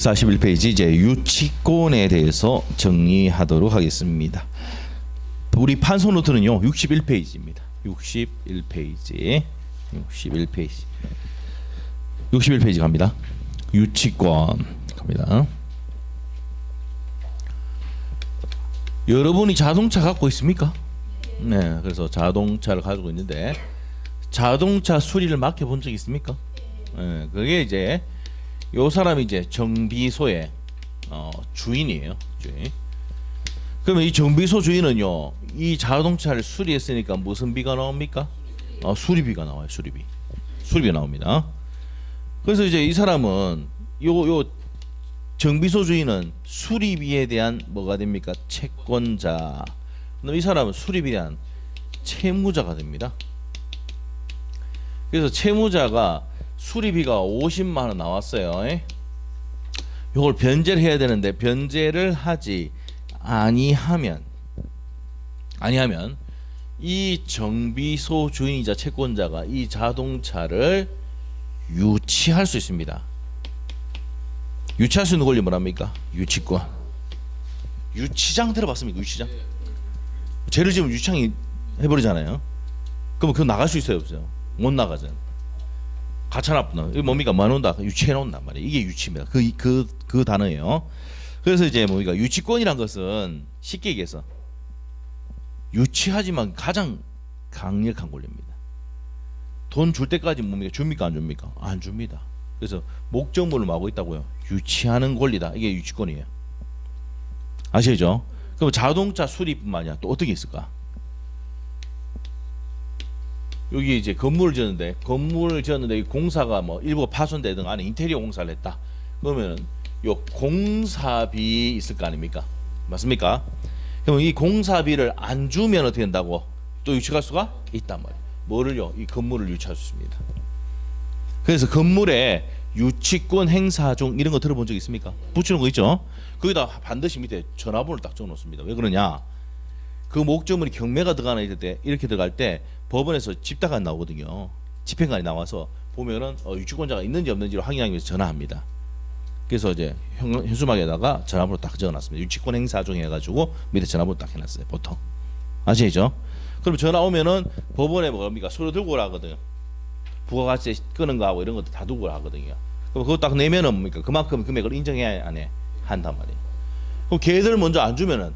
41페이지 이제 유치권에 대해서 정리하도록 하겠습니다. 우리 판소 노트는요 61페이지입니다. 61페이지 갑니다. 유치권 갑니다. 여러분이 자동차 갖고 있습니까? 네, 그래서 자동차를 가지고 있는데 자동차 수리를 맡겨본 적 있습니까? 네, 그게 이제 요 사람이 이제 정비소의 주인이에요. 주인. 그러면 이 정비소 주인은요, 이 자동차를 수리했으니까 무슨 비가 나옵니까? 수리비가 나와요. 수리비 나옵니다. 그래서 이제 이 사람은 요 정비소 주인은 수리비에 대한 뭐가 됩니까? 채권자. 그럼 이 사람은 수리비에 대한 채무자가 됩니다. 그래서 채무자가 수리비가 50만 원 나왔어요. 이걸 변제를 해야 되는데 변제를 하지 아니하면 이 정비소 주인이자 채권자가 이 자동차를 유치할 수 있습니다. 유치할 수 있는 권리 뭐랍니까? 유치권. 유치장 들어봤습니까? 유치장. 죄를 지으면 유치장이 해버리잖아요. 그럼 그거 나갈 수 있어요, 없어요? 못 나가잖아요. 가차나쁘나 이거 뭡니까? 뭐놓는다 유치해 놓는단 말이에요. 이게 유치입니다. 그 단어예요. 그래서 이제 뭡니까? 유치권이란 것은 쉽게 얘기해서 유치하지만 가장 강력한 권리입니다. 돈 줄 때까지 뭡니까? 줍니까? 안 줍니까? 안 줍니다. 그래서 목적물을 마고 있다고요. 유치하는 권리다. 이게 유치권이에요. 아시죠? 그럼 자동차 수리뿐만 아니라 또 어떻게 있을까? 여기 이제 건물을 지었는데 공사가 뭐 일부가 파손되든 안에 인테리어 공사를 했다. 그러면 요 공사비 있을 거 아닙니까? 맞습니까? 그럼 이 공사비를 안 주면 어떻게 된다고? 또 유치할 수가 있단 말이에요. 뭐를요? 이 건물을 유치할 수 있습니다. 그래서 건물에 유치권 행사 중 이런 거 들어본 적 있습니까? 붙이는 거 있죠? 거기다 반드시 밑에 전화번호를 딱 적어 놓습니다. 왜 그러냐? 그 목적물이 경매가 들어가는 때 이렇게 들어갈 때 법원에서 집다가 나오거든요. 집행관이 나와서 보면은 유치권자가 있는지 없는지를 확인하기 위해서 전화합니다. 그래서 이제 현수막에다가 전화번호 딱 적어놨습니다. 유치권 행사 중 해가지고 밑에 전화번호 딱 해놨어요. 보통 아시죠? 그럼 전화 오면은 법원에 뭡니까? 서류 들고 오라 하거든요. 부가가치 끄는 거하고 이런 것도 다 두고 오라 하거든요. 그럼 그거 딱 내면은 뭡니까? 그만큼 금액을 인정해야 안 해? 한단 말이에요. 그럼 걔들 먼저 안 주면은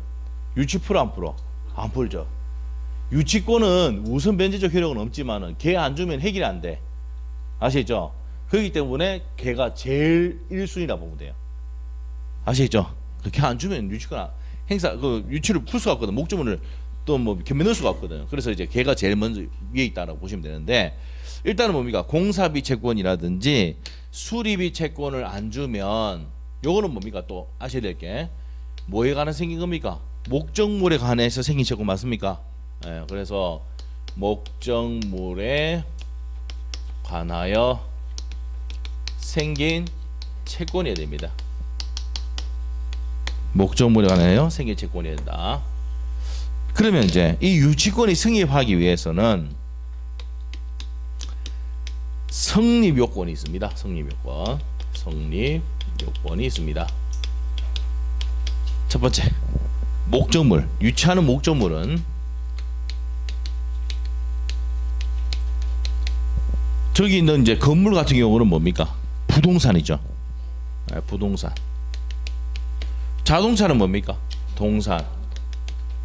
유치 풀어 안 풀어? 안 풀죠. 유치권은 우선 변제적 효력은 없지만은 걔 안 주면 해결이 안 돼. 아시죠? 그렇기 때문에 걔가 제일 1순위라 보면 돼요. 아시죠? 걔 안 주면 유치권 행사 유치를 풀 수가 없거든. 목적물을 또 뭐 견매 넣을 수가 없거든. 그래서 이제 걔가 제일 먼저 위에 있다라고 보시면 되는데 일단은 뭡니까? 공사비 채권이라든지 수리비 채권을 안 주면 요거는 뭡니까? 또 아셔야 될 게 뭐에 관해 생긴 겁니까? 목적물에 관해서 생긴 채권 맞습니까? 예, 그래서 목적물에 관하여 생긴 채권이어야 됩니다. 목적물에 관하여 생긴 채권이어야 된다. 그러면 이제 이 유치권이 성립하기 위해서는 성립 요건이 있습니다. 성립 요건이 있습니다. 첫 번째, 목적물, 유치하는 목적물은 저기 있는 이제 건물 같은 경우는 뭡니까? 부동산이죠. 네, 부동산. 자동차는 뭡니까? 동산.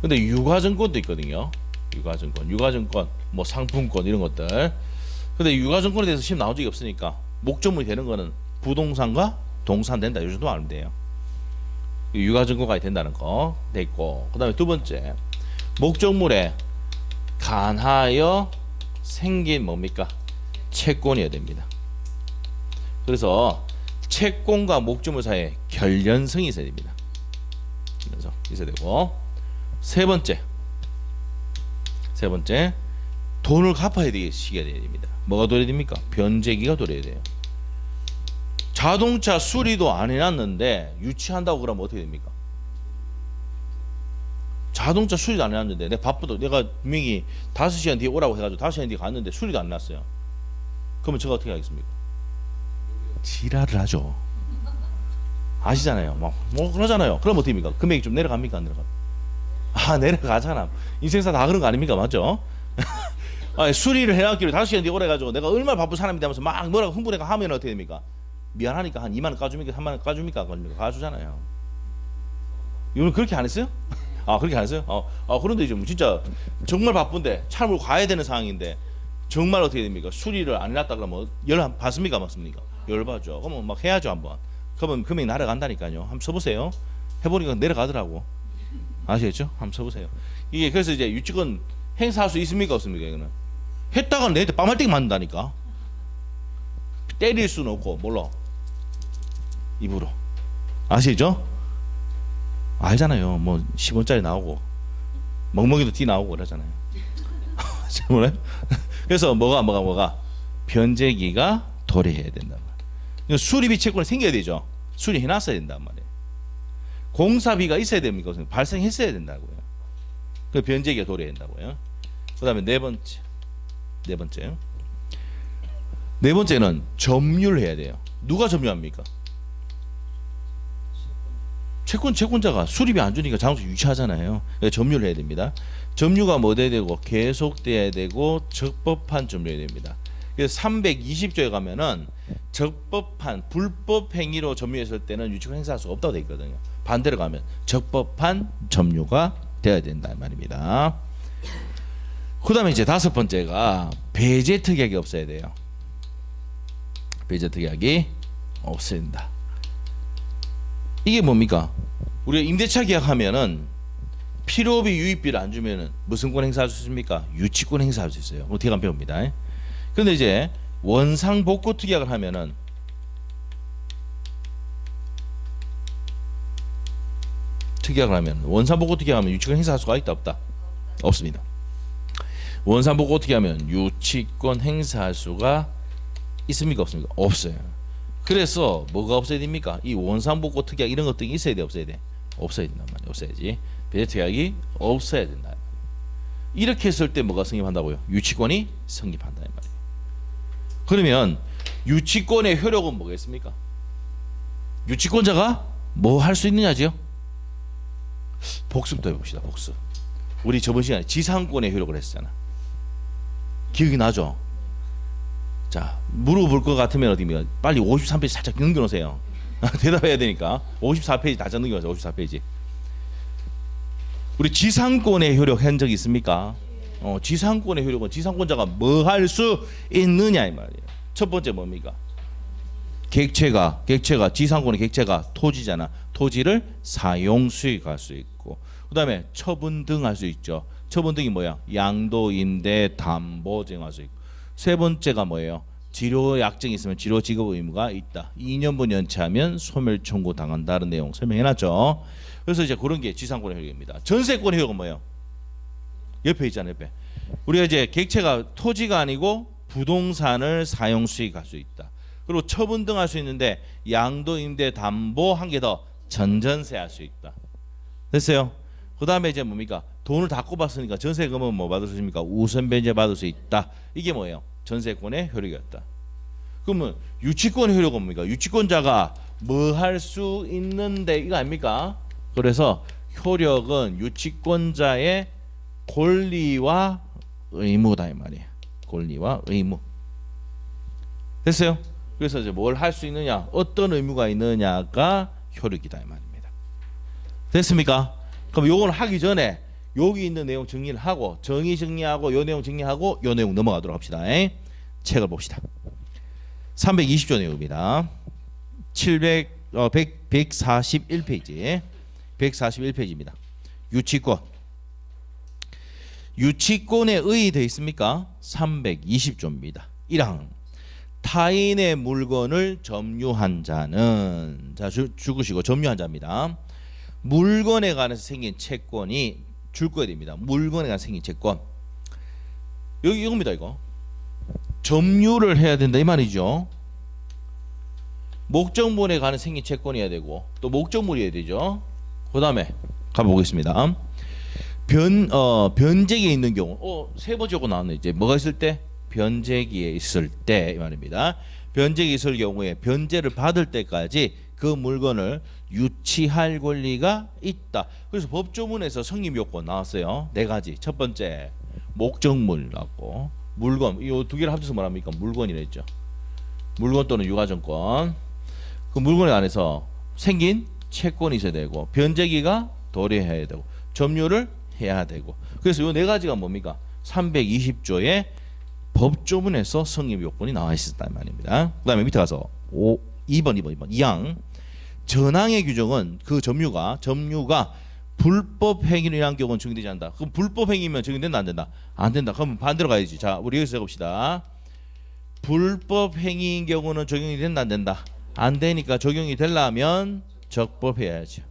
근데 유가증권도 있거든요. 유가증권, 뭐 상품권 이런 것들. 근데 유가증권에 대해서 시험 나온 적이 없으니까 목적물이 되는 거는 부동산과 동산 된다. 이 정도 알면 돼요. 유가증권까지 된다는 거 됐고, 그 다음에 두 번째, 목적물에 관하여 생긴 뭡니까? 채권이어야 됩니다. 그래서 채권과 목적물 사이에 결연성이 있어야 됩니다. 그래서 있어야 되고, 세 번째, 돈을 갚아야 되시게 됩니다. 뭐가 도래야 됩니까? 변제기가 도래야 돼요. 자동차 수리도 안 해놨는데 유치한다고 그러면 어떻게 됩니까? 자동차 수리도 안 해놨는데 내가 바쁘다. 내가 분명히 5시간 뒤에 오라고 해가지고 5시간 뒤에 갔는데 수리도 안 났어요. 그러면 제가 어떻게 하겠습니까? 지랄을 하죠. 아시잖아요. 뭐 그러잖아요. 그럼 어떻게 됩니까? 금액이 좀 내려갑니까? 안 내려가? 아, 내려가잖아. 인생사 다 그런 거 아닙니까? 맞죠? 아니, 수리를 해놨기로 5시간 뒤에 오래가지고 내가 얼마나 바쁜 사람인데 하면서 막 뭐라고 흥분해가 하면 어떻게 됩니까? 미안하니까 한 2만 원 까줍니까? 3만 원 까줍니까? 까주잖아요. 이분 그렇게 안 했어요? 아, 그렇게 안 했어요? 그런데 이제 진짜 정말 바쁜데 차를 몰고 가야 되는 상황인데 정말 어떻게 됩니까? 수리를 안 해놨다 그러면 열 받습니까? 맞습니까? 열 받죠. 그러면 막 해야죠 한번. 그러면 금액 날아간다니까요. 한번 써보세요. 해보니까 내려가더라고. 아시겠죠? 한번 써보세요. 이게 그래서 이제 유치권 행사할 수 있습니까? 없습니까? 이거는 했다가 내한테 빠말띵 맞는다니까. 때릴 수는 없고 몰라. 입으로. 아시죠? 알잖아요. 뭐 10원짜리 나오고 멍멍이도 티 나오고 그러잖아요. 그래서 뭐가 변제기가 도래해야 된단 말이에요. 수리비 채권이 생겨야 되죠. 수리해놨어야 된단 말이에요. 공사비가 있어야 됩니까? 발생했어야 된다고요. 그 변제기가 도래해야 된다고요. 그 다음에 네 번째는 점유를 해야 돼요. 누가 점유합니까? 채권자가 수리비 안 주니까 장소 유치하잖아요. 그러니까 점유를 해야 됩니다. 점유가 뭐 돼야 되고 계속돼야 되고 적법한 점유해야 됩니다. 그래서 320조에 가면은 적법한 불법 행위로 점유했을 때는 유치권 행사할 수 없다고 돼 있거든요. 반대로 가면 적법한 점유가 돼야 된다 말입니다. 그다음에 이제 5번째가 배제 특약이 없어야 돼요. 배제 특약이 없어야 된다. 이게 뭡니까? 우리가 임대차 계약하면은 필요비 유입비를 안 주면은 무슨 권 행사할 수 있습니까? 유치권 행사할 수 있어요. 어떻게 하면 배웁니다. 그런데 이제 원상 복구 특약을 하면은 원상 복구 특약하면 유치권 행사할 수가 있다 없다? 없습니다. 원상 복구 어떻게 하면 유치권 행사할 수가 있습니까? 없습니까? 없어요. 그래서 뭐가 없어야 됩니까? 이 원상복구 특약 이런 것들이 있어야 돼, 없어야 돼? 없어야 된단 말이에요. 없어야지. 배제 특약이 없어야 된다. 이렇게 했을 때 뭐가 성립한다고요? 유치권이 성립한다 말이에요. 그러면 유치권의 효력은 뭐겠습니까? 유치권자가 뭐 할 수 있느냐지요? 복습도 해봅시다. 복습. 우리 저번 시간에 지상권의 효력을 했잖아. 기억이 나죠? 자, 물어볼 것 같으면 어디입니까? 빨리 53페이지 살짝 넘겨놓으세요. 대답해야 되니까 54페이지 다 넘겨놓으세요. 54페이지. 우리 지상권의 효력 한 적이 있습니까? 지상권의 효력은 지상권자가 뭐 할 수 있느냐 이 말이에요. 첫 번째 뭡니까? 객체가 지상권의 객체가 토지잖아. 토지를 사용 수익할 수 있고, 그 다음에 처분 등 할 수 있죠. 처분 등이 뭐야? 양도, 임대, 담보 정할 수 있고. 세 번째가 뭐예요? 치료 약정이 있으면 치료 지급 의무가 있다. 2년분 연체하면 소멸 청구 당한다는 내용 설명해놨죠. 그래서 이제 그런 게 지상권의 효력입니다. 전세권의 효력은 뭐예요? 옆에 있잖아요. 옆에. 우리가 이제 객체가 토지가 아니고 부동산을 사용 수익할 수 있다. 그리고 처분 등 할 수 있는데 양도, 임대, 담보 한 개 더 전전세 할 수 있다. 됐어요? 그 다음에 이제 뭡니까? 돈을 다 꼽았으니까 전세금은 뭐 받을 수 있습니까? 우선 변제 받을 수 있다. 이게 뭐예요? 전세권의 효력이었다. 그러면 유치권의 효력은 뭡니까? 유치권자가 뭐 할 수 있는데 이거 아닙니까? 그래서 효력은 유치권자의 권리와 의무다 이 말이에요. 권리와 의무. 됐어요? 그래서 이제 뭘 할 수 있느냐, 어떤 의무가 있느냐가 효력이다 이 말입니다. 됐습니까? 그럼 요걸 하기 전에 여기 있는 내용 정리를 하고 정의 정리하고 요 내용 정리하고 요 내용 넘어가도록 합시다. 책을 봅시다. 320조 내용입니다. 141페이지 141페이지입니다. 유치권. 유치권에 의의되어 있습니까? 320조입니다. 1항 타인의 물건을 점유한 자는, 자 죽으시고 점유한 자입니다. 물건에 관해서 생긴 채권이 줄 거야 됩니다. 물건에 관해서 생긴 채권. 여기 이겁니다. 이거 점유를 해야 된다 이 말이죠. 목적물에 관해 생긴 채권이어야 되고 또 목적물이어야 되죠. 그 다음에 가보겠습니다. 변제기에 있는 경우, 세 번째고 나왔네. 이제 뭐가 있을 때? 변제기에 있을 때 이 말입니다. 변제기 있을 경우에 변제를 받을 때까지 그 물건을 유치할 권리가 있다. 그래서 법조문에서 성립 요건 나왔어요. 네 가지. 첫 번째 목적물 나왔고 물건 이 두 개를 합쳐서 뭐랍니까? 물건이랬죠. 물건 또는 유가증권. 그 물건에 관해서 생긴 채권이 있어야 되고 변제기가 도래해야 되고 점유를 해야 되고. 그래서 이 네 가지가 뭡니까? 320조의 법조문에서 성립 요건이 나와 있었단 말입니다. 그다음에 밑에 가서 2번 2항 전항의 규정은 그 점유가 불법 행위라는 경우는 적용되지 않는다. 그럼 불법 행위면 적용된다 안 된다? 안 된다. 그럼 반대로 가야지. 자, 우리 여기서 해봅시다. 불법 행위인 경우는 적용이 된다 안 된다? 안 되니까 적용이 되려면 적법해야죠.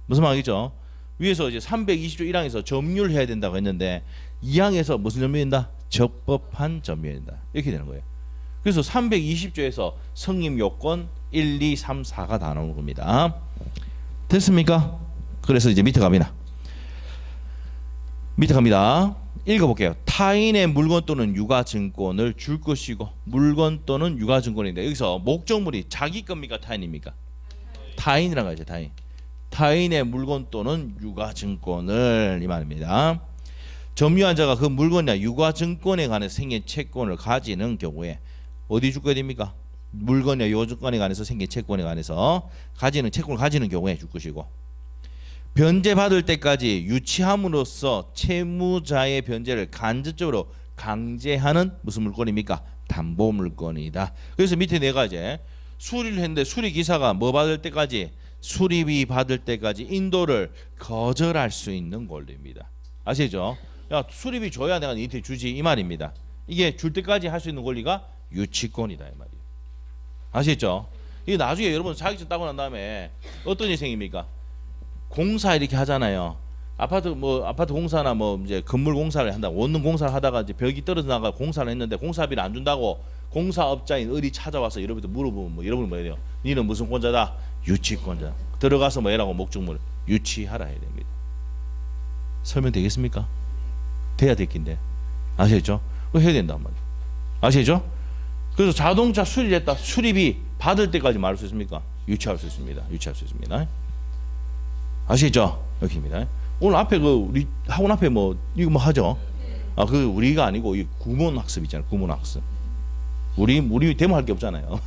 무슨 말이죠? 위에서 이제 320조 1항에서 점유를 해야 된다고 했는데 2항에서 무슨 점유된다? 적법한 점유된다. 이렇게 되는 거예요. 그래서 320조에서 성립 요건 1, 2, 3, 4가 다 나오는 겁니다. 됐습니까? 그래서 이제 밑에 갑니다. 읽어볼게요. 타인의 물건 또는 유가증권을 줄 것이고 물건 또는 유가증권인데 여기서 목적물이 자기 겁니까? 타인입니까? 타인이라고 하죠. 타인의 물건 또는 유가증권을 이 말입니다. 점유한 자가 그 물건이나 유가증권에 관해 생긴 채권을 가지는 경우에 어디 줄 거야 됩니까? 물건이나 유가증권에 관해서 생긴 채권에 관해서 채권을 가지는 경우에 줄 것이고 변제받을 때까지 유치함으로써 채무자의 변제를 간접적으로 강제하는 무슨 물건입니까? 담보물건이다. 그래서 밑에 내가 이제 수리를 했는데 수리기사가 뭐 받을 때까지 수리비 받을 때까지 인도를 거절할 수 있는 권리입니다. 아시죠? 야 수리비 줘야 내가 너한테 주지 이 말입니다. 이게 줄 때까지 할 수 있는 권리가 유치권이다 이 말이에요. 아시죠? 이게 나중에 여러분 자격증 따고 난 다음에 어떤 일이 생깁니까? 공사 이렇게 하잖아요. 아파트 공사나 뭐 이제 건물 공사를 한다. 원룸 공사를 하다가 이제 벽이 떨어져 나가 공사를 했는데 공사비를 안 준다고 공사업자인 어디 찾아와서 여러분들 물어보면 뭐 여러분 뭐예요? 니는 무슨 권자다? 유치권자. 들어가서 뭐 해라고 목적물 유치하라 해야 됩니다. 설명 되겠습니까? 돼야 됐긴데. 아시죠? 그거 해야 된단 말이에요. 아시죠? 그래서 자동차 수리를 했다. 수리비 받을 때까지 말할 수 있습니까? 유치할 수 있습니다. 아시죠? 여기입니다. 오늘 앞에 우리 학원 앞에 이거 하죠? 그 우리가 아니고 이 구몬학습 있잖아요. 구몬학습. 우리 데모할 게 없잖아요.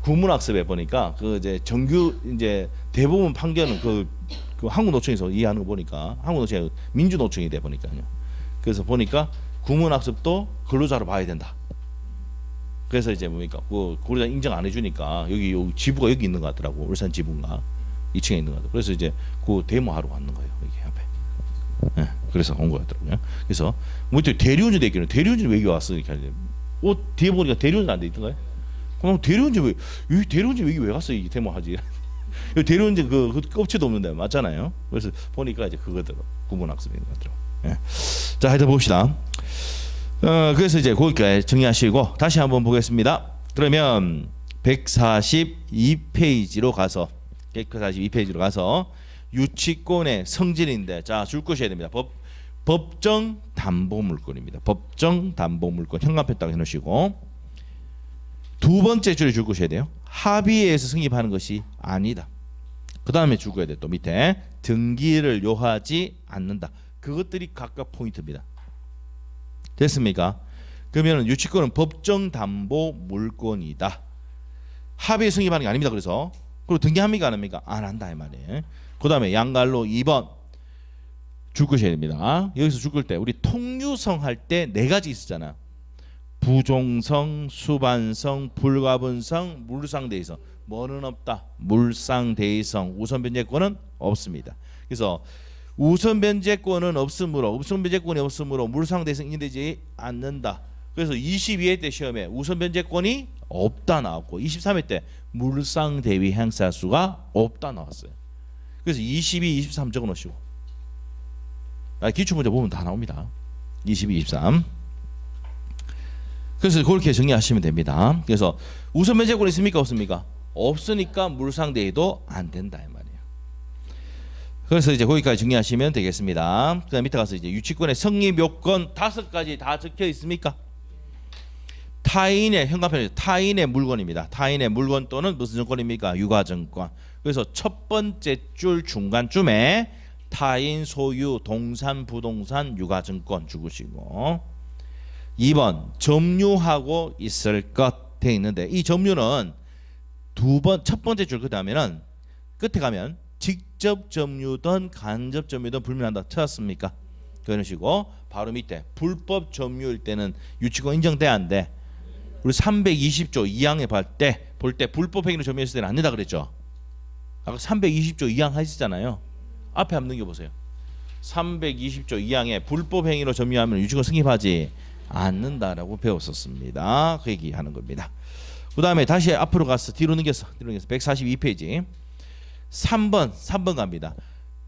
구몬학습에 보니까 이제 정규 이제 대부분 판결은 그 한국노총에서 이해하는 거 보니까 한국노총이 민주노총이 돼 보니까요. 그래서 보니까 구몬학습도 근로자로 봐야 된다. 그래서 이제 뭡니까? 근로자 인정 안 해주니까 여기 지부가 여기 있는 것 같더라고. 울산 지부인가 2층에 있는 것 같더라고. 그래서 이제 데모하러 왔는 거예요. 여기 앞에. 그래서 온 것 같더라고요. 그래서 대리운전 됐기는 대리운전 왜 여기 왔어? 이렇게 하는데 뒤에 보니까 대리운전 안 돼 있던가요? 그럼 대리운전 왜 여기 왜 갔어? 이 데모하지. 대리운전 그 업체도 없는데 맞잖아요. 그래서 보니까 이제 그거대로 구분학습인 것 같더라고요. 자, 하여튼 봅시다. 그래서 이제 거기까지 정리하시고 다시 한번 보겠습니다. 그러면 142페이지로 가서 유치권의 성질인데 자, 줄 것이어야 됩니다. 법정 담보물건입니다. 법정 담보물건 현관편 딱 해놓으시고 두 번째 줄에 줄 것이어야 돼요. 합의에 의해서 성립하는 것이 아니다. 그 다음에 줄 거야 돼. 또 밑에 등기를 요하지 않는다. 그것들이 각각 포인트입니다. 됐습니까? 그러면 유치권은 법정 담보 물건이다. 합의에 성립하는 게 아닙니다. 그래서 그리고 등기합니까 안 합니까? 안 한다 이 말이에요. 그 다음에 양갈로 2번 줄 것이어야 됩니다. 여기서 줄 걸 때 우리 통유성 할 때 네 가지 있었잖아. 부종성, 수반성, 불가분성, 물상대의성. 뭐는 없다? 물상대의성. 우선변제권은 없습니다. 그래서 우선변제권이 없으므로 물상대의성 인정되지 않는다. 그래서 22회 때 시험에 우선변제권이 없다 나왔고 23회 때 물상대위 행사 수가 없다 나왔어요. 그래서 22, 23 적어 놓으시고 기출문제 보면 다 나옵니다. 22, 23. 그래서 그렇게 정리하시면 됩니다. 그래서 우선변제권이 있습니까 없습니까? 없으니까 물상대위도 안 된다 이 말이에요. 그래서 이제 거기까지 정리하시면 되겠습니다. 그다음 밑에 가서 이제 유치권의 성립 요건 5가지 다 적혀 있습니까? 타인의 현관편에서 타인의 물건입니다. 타인의 물건 또는 무슨 증권입니까? 유가증권. 그래서 첫 번째 줄 중간쯤에 타인 소유 동산 부동산 유가증권 죽으시고 2번 점유하고 있을 것 돼 있는데 이 점유는 첫 번째 줄 끝에 가면 직접 점유든 간접 점유든 불문한다. 찾았습니까? 그런 식으로 바로 밑에 불법 점유일 때는 유치권 인정돼야 안 돼? 우리 320조 2항에 볼 때 불법 행위로 점유했을 때는 안 된다 그랬죠? 아까 320조 2항 하셨잖아요. 앞에 한번 넘겨보세요. 320조 2항에 불법 행위로 점유하면 유치권 승인하지 않는다라고 배웠었습니다. 그 얘기하는 겁니다. 그 다음에 다시 앞으로 가서 뒤로 넘겼어. 142페이지 3번 갑니다.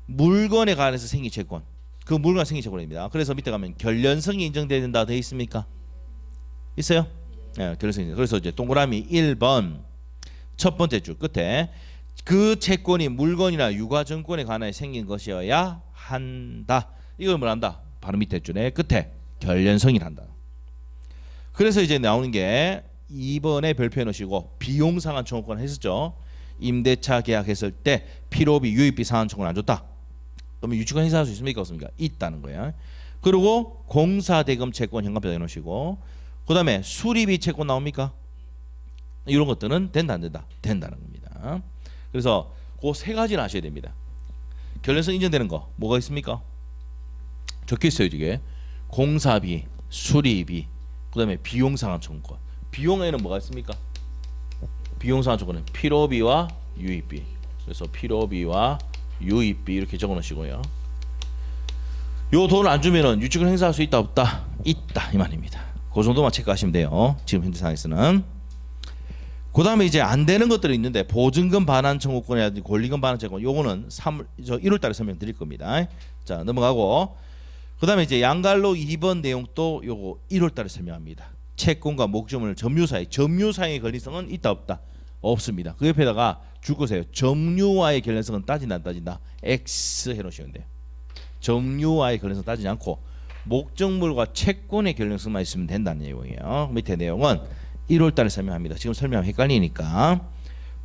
물건에 관해서 생기채권. 그 물건 생기채권입니다. 그래서 밑에 가면 결련성이 인정돼야 된다 되어 있습니까? 있어요? 네, 결련성이. 그래서 이제 동그라미 1번 첫 번째 줄 끝에 그 채권이 물건이나 유가증권에 관하여 생긴 것이어야 한다. 이걸 뭐란다? 바로 밑에 줄에 끝에 결련성이란다. 그래서 이제 나오는 게 2번에 별표해 놓으시고 비용상환 청구권 했었죠. 임대차 계약했을 때 필요비 유입비 상환 청구를 안 줬다. 그러면 유치권 행사할 수 있습니까? 없습니까? 있다는 거예요. 그리고 공사대금 채권 현금표 해 놓으시고 그 다음에 수리비 채권 나옵니까? 이런 것들은 된다 안 된다? 된다는 겁니다. 그래서 그 세 가지를 아셔야 됩니다. 결련성 인정되는 거 뭐가 있습니까? 적혀 있어요. 이게 공사비, 수리비, 그 다음에 비용상환 청구권. 비용에는 뭐가 있습니까? 비용상환 청구권은 필요비와 유입비. 그래서 필요비와 유입비 이렇게 적어 놓으시고요. 요 돈을 안 주면은 유치권 행사할 수 있다 없다? 있다 이 말입니다. 그 정도만 체크하시면 돼요. 지금 현재 상황에서는. 그 다음에 이제 안 되는 것들이 있는데 보증금 반환 청구권이라든지 권리금 반환 청구권 요거는 1월 달에 설명드릴 겁니다. 자 넘어가고 그 다음에 이제 양갈로 2번 내용도 요거 1월 달에 설명합니다. 채권과 목적물 점유사의 권리성은 있다 없다? 없습니다. 그 옆에다가 줄 거세요. 점유와의 결련성은 따진다 안 따진다? X 해놓으시면 돼요. 점유와의 결련성 따지지 않고 목적물과 채권의 결련성만 있으면 된다는 내용이에요. 밑에 내용은 1월 달에 설명합니다. 지금 설명하면 헷갈리니까.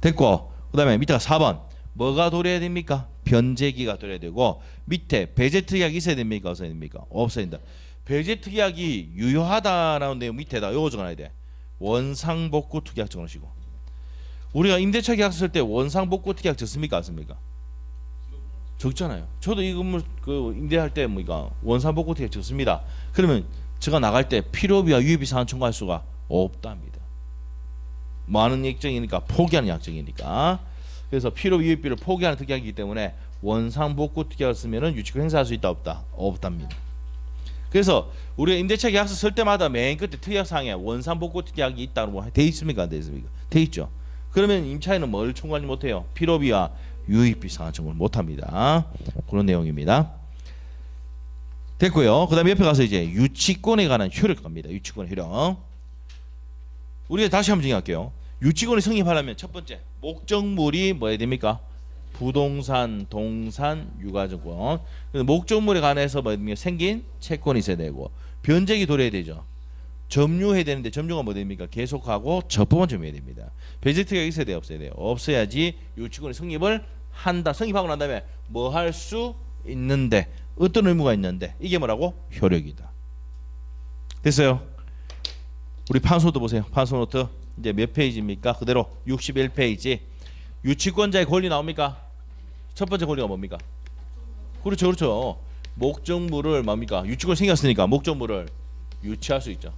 됐고 그 다음에 밑에가 4번 뭐가 도래해야 됩니까? 변제기가 도래해야 되고 밑에 배제특약이 있어야 됩니까? 없어야 됩니까? 없어야 된다. 배제특약이 유효하다라는 내용 밑에다 요거 적어놔야 돼. 원상복구 특약 적어놓으시고 우리가 임대차 계약 쓸 때 원상복구 특약 적습니까? 안 씁니까? 적잖아요. 저도 이 건물 그 임대할 때 뭐가 원상복구 특약 적습니다. 그러면 제가 나갈 때 필요비와 유입비 상환 청구할 수가 없답니다. 많은 약정이니까 포기하는 약정이니까. 그래서 필요비 유입비를 포기하는 특약이기 때문에 원상복구 특약을 쓰면은 유치권 행사할 수 있다 없다? 없답니다. 그래서 우리가 임대차 계약서 쓸 때마다 맨 끝에 특약사항에 원상복구 특약이 있다고 돼 있습니까? 안 돼 있습니까? 돼 있죠. 그러면 임차인은 뭘 청구하지 못해요? 필요비와 유입비 상환 청구를 못합니다. 그런 내용입니다. 됐고요. 그 다음에 옆에 가서 이제 유치권에 관한 효력 갑니다. 유치권 효력. 우리가 다시 한번 정리할게요. 유치권이 성립하려면 첫 번째 목적물이 뭐야 됩니까? 부동산, 동산, 유가증권. 목적물에 관해서 뭐 생긴 채권이 있어야 되고 변제기 도래해야 되죠. 점유해야 되는데 점유가 뭐 됩니까? 계속하고 적법한 점유해야 됩니다. 배제특약이 있어야 돼요? 없어야 돼요? 없어야지 유치권이 성립을 한다. 성립하고 난 다음에 뭐 할 수 있는데 어떤 의무가 있는데 이게 뭐라고? 효력이다. 됐어요? 우리 판소도 보세요. 판소노트 이제 몇 페이지입니까? 그대로 61페이지. 유치권자의 권리 나옵니까? 첫 번째 권리가 뭡니까? 그렇죠. 목적물을 뭡니까? 유치권 생겼으니까 목적물을 유치할 수 있죠.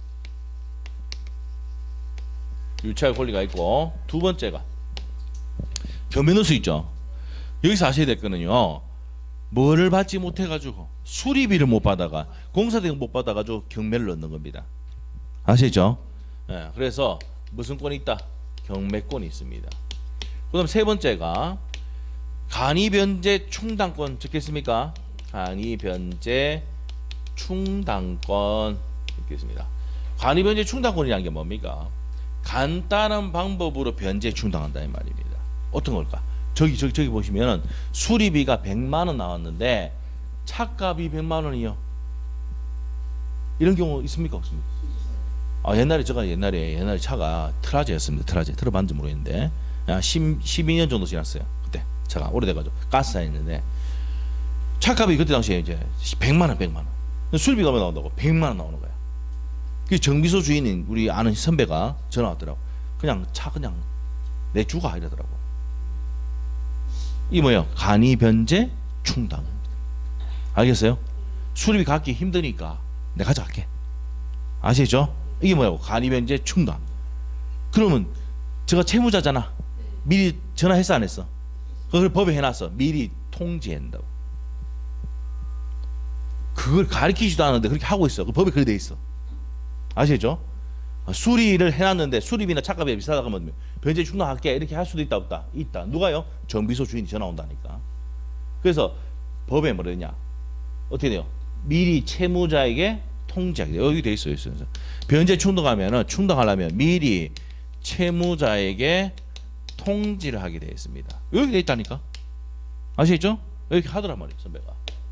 유치할 권리가 있고 두 번째가 겸해놓을 수 있죠. 여기서 아셔야 될 거는요. 뭐를 받지 못해가지고 수리비를 못 받아가 공사대금 못 받아가지고 경매를 넣는 겁니다. 아시죠? 네, 그래서 무슨 권이 있다? 경매권이 있습니다. 그 다음 세 번째가 간이변제 충당권 적겠습니까? 간이변제 충당권 있겠습니다. 간이변제 충당권이라는 게 뭡니까? 간단한 방법으로 변제 충당한다 이 말입니다. 어떤 걸까? 저기 보시면 수리비가 100만 원 나왔는데 차값이 100만 원이요. 이런 경우 있습니까? 없습니까? 옛날에 제가 옛날에 차가 트라제였습니다. 트라제 들어봤는지 모르겠는데 12년 정도 지났어요. 그때 차가 오래돼가지고 가스차였는데 차값이 그때 당시에 이제 100만 원. 수리비가 얼마 나온다고? 100만 원 나오는 거야. 그 정비소 주인인 우리 아는 선배가 전화 왔더라고. 그냥 차 그냥 내주가 이러더라고. 이 뭐예요? 간이 변제 충당. 알겠어요? 수리비 갚기 힘드니까 내가 가져갈게. 아시죠? 이게 뭐예요? 간이 변제 충당. 그러면 제가 채무자잖아. 미리 전화했어 안 했어? 그걸 법에 해놨어. 미리 통지한다고. 그걸 가르치지도 않았는데 그렇게 하고 있어. 그 법에 그렇게 돼 있어. 아시죠? 수리를 해놨는데 수리비나 차값이 비싸다 그러면 변제 충당할게 이렇게 할 수도 있다 없다? 있다. 누가요? 정비소 주인이 전화 온다니까. 그래서 법에 뭐랬냐? 어떻게 돼요? 미리 채무자에게 통지하게 돼요. 여기 돼 있어요. 변제 충당하려면 미리 채무자에게 통지를 하게 되어 있습니다. 여기 돼 있다니까. 아시겠죠? 이렇게 하더란 말이에요. 선배가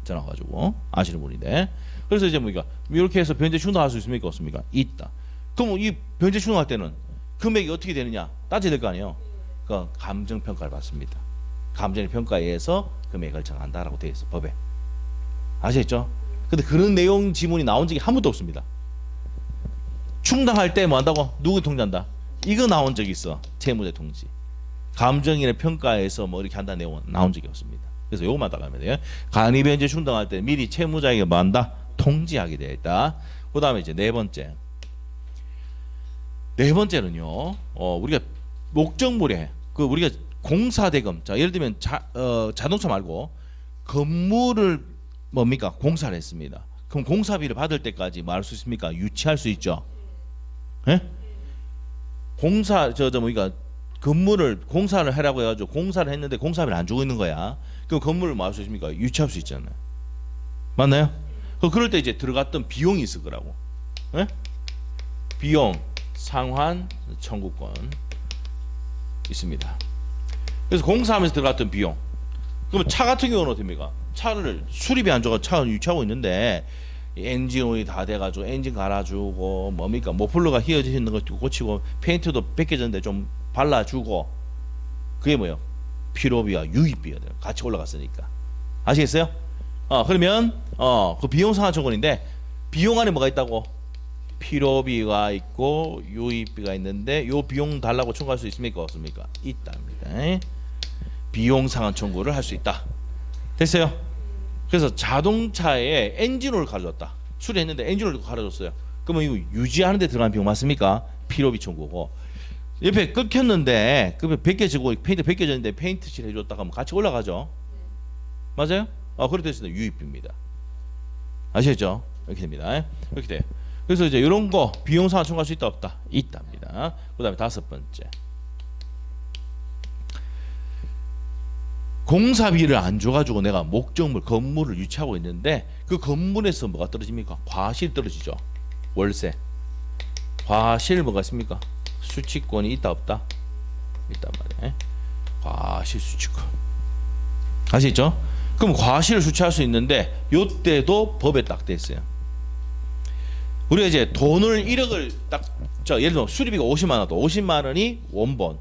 전화 가지고 아시는 분인데. 그래서 이제 뭐 이렇게 해서 변제 충당할 수 있습니까? 없습니까? 있다. 그럼 이 변제 충당할 때는 금액이 어떻게 되느냐 따져야 될 거 아니에요. 그 감정 평가를 받습니다. 감정의 평가에 의해서 금액을 정한다라고 되어 있어 법에. 아시겠죠? 근데 그런 내용 지문이 나온 적이 한 번도 없습니다. 충당할 때 뭐 한다고? 누구 통지한다? 이거 나온 적이 있어. 채무자 통지. 감정인의 평가에서 뭐 이렇게 한다는 내용은 나온 적이 없습니다. 그래서 요것만 따라가면 돼요. 간이 변제 충당할 때 미리 채무자에게 뭐 한다? 통지하게 되어 있다. 그 다음에 이제 네 번째는요. 우리가 목적물에 우리가 공사대금. 자, 예를 들면 자동차 말고 건물을 뭡니까? 공사를 했습니다. 그럼 공사비를 받을 때까지 뭐 할 수 있습니까? 유치할 수 있죠. 예? 공사 그러니까 건물을 공사를 하라고 해가지고 공사를 했는데 공사비를 안 주고 있는 거야. 그럼 건물을 뭐 할 수 있습니까? 유치할 수 있잖아요. 맞나요? 그럴 때 이제 들어갔던 비용이 있을 거라고. 예? 비용 상환 청구권 있습니다. 그래서 공사하면서 들어갔던 비용. 그러면 차 같은 경우는 어떻습니까? 차를 수리비 안 줘가 차를 유치하고 있는데 엔진 오일이 다 돼가지고 엔진 갈아주고 뭡니까? 머플러가 휘어져 있는 거 고치고 페인트도 벗겨졌는데 좀 발라주고 그게 뭐예요? 필요비와 유입비가 같이 올라갔으니까. 아시겠어요? 그러면 그 비용 상환 청구인데 비용 안에 뭐가 있다고? 필요비가 있고 유입비가 있는데 요 비용 달라고 청구할 수 있습니까? 없습니까? 있답니다. 비용 상환 청구를 할 수 있다. 됐어요? 그래서 자동차에 엔진오일 갈아줬다. 수리했는데 엔진오일 갈아줬어요. 그러면 이거 유지하는 데 들어간 비용 맞습니까? 필요비 청구고. 옆에 끊겼는데 벗겨지고 페인트 벗겨졌는데 페인트 칠 해줬다가 하면 같이 올라가죠. 맞아요? 그렇게 됐을 때 유입비입니다. 아시겠죠? 이렇게 됩니다. 이렇게 돼요. 그래서 이제 이런 거 비용 상환 청구할 수 있다 없다? 있답니다. 그다음에 다섯 번째. 공사비를 안 줘가지고 내가 목적물 건물을 유치하고 있는데 그 건물에서 뭐가 떨어집니까? 과실 떨어지죠. 월세. 과실 뭐가 있습니까? 수취권이 있다 없다? 있단 말이에요. 과실 수취권. 아시겠죠? 그럼 과실을 수취할 수 있는데 요때도 법에 딱 돼 있어요. 우리가 이제 돈을 1억을 딱 예를 들어 수리비가 50만 원도 50만 원이 원본.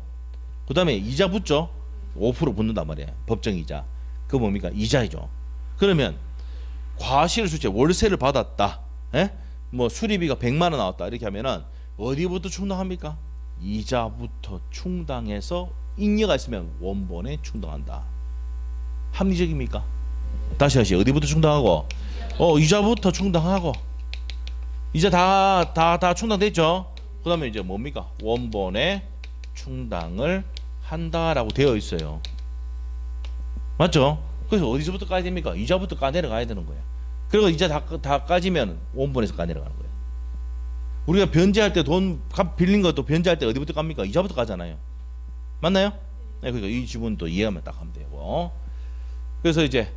그다음에 이자 붙죠. 5% 붙는단 말이에요. 법정 이자. 그거 뭡니까? 이자이죠. 그러면 과실 수취 월세를 받았다. 에? 뭐 수리비가 100만 원 나왔다. 이렇게 하면은 어디부터 충당합니까? 이자부터 충당해서 잉여가 있으면 원본에 충당한다. 합리적입니까? 다시 어디부터 충당하고? 이자부터 충당하고. 이자 다 충당됐죠? 그 다음에 이제 뭡니까? 원본에 충당을 한다라고 되어 있어요. 맞죠? 그래서 어디서부터 까야 됩니까? 이자부터 까내려가야 되는 거야. 그리고 이자 다 까지면 원본에서 까내려가는 거예요. 우리가 변제할 때 돈 빌린 것도 변제할 때 어디부터 깝니까? 이자부터 까잖아요. 맞나요? 네, 그러니까 이 지문도 이해하면 딱 하면 되고. 그래서 이제